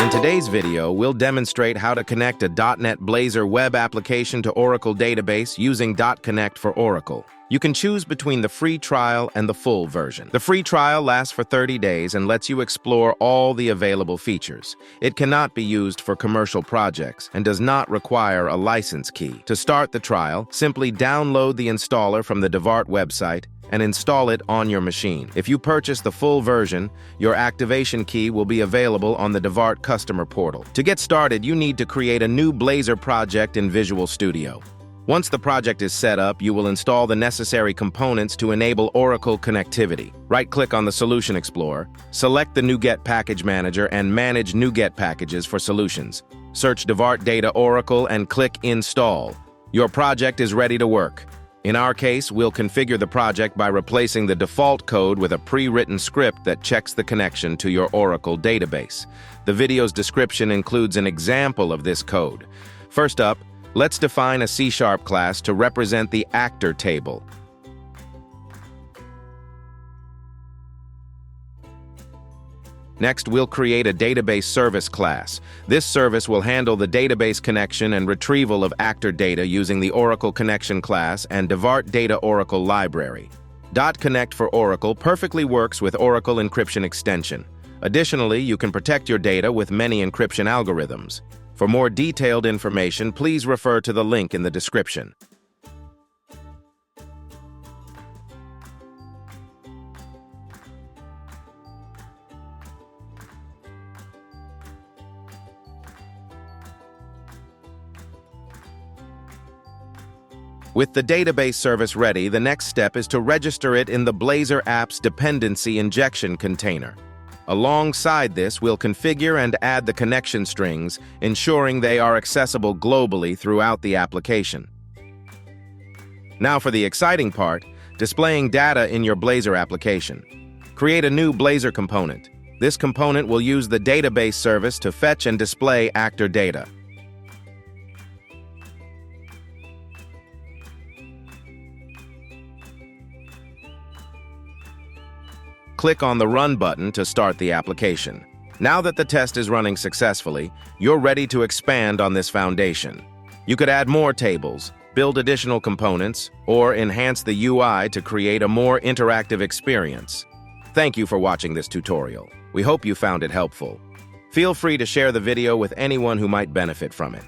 In today's video, we'll demonstrate how to connect a .NET Blazor web application to Oracle database using dotConnect for Oracle. You can choose between the free trial and the full version. The free trial lasts for 30 days and lets you explore all the available features. It cannot be used for commercial projects and does not require a license key. To start the trial, simply download the installer from the dvart website and install it on your machine. If you purchase the full version, your activation key will be available on the dvart customer portal. To get started, you need to create a new Blazor project in Visual Studio. Once the project is set up, you will install the necessary components to enable Oracle connectivity. Right-click on the Solution Explorer, select the NuGet Package Manager and manage NuGet packages for solutions. Search dvart Data Oracle and click Install. Your project is ready to work. In our case, we'll configure the project by replacing the default code with a pre-written script that checks the connection to your Oracle database. The video's description includes an example of this code. First up, let's define a C# class to represent the actor table. Next, we'll create a database service class. This service will handle the database connection and retrieval of actor data using the Oracle Connection class and dvart Data Oracle library. dotConnect for Oracle perfectly works with Oracle encryption extension. Additionally, you can protect your data with many encryption algorithms. For more detailed information, please refer to the link in the description. With the database service ready, the next step is to register it in the Blazor app's dependency injection container. Alongside this, we'll configure and add the connection strings, ensuring they are accessible globally throughout the application. Now for the exciting part, displaying data in your Blazor application. Create a new Blazor component. This component will use the database service to fetch and display actor data. Click on the Run button to start the application. Now that the test is running successfully, you're ready to expand on this foundation. You could add more tables, build additional components, or enhance the UI to create a more interactive experience. Thank you for watching this tutorial. We hope you found it helpful. Feel free to share the video with anyone who might benefit from it.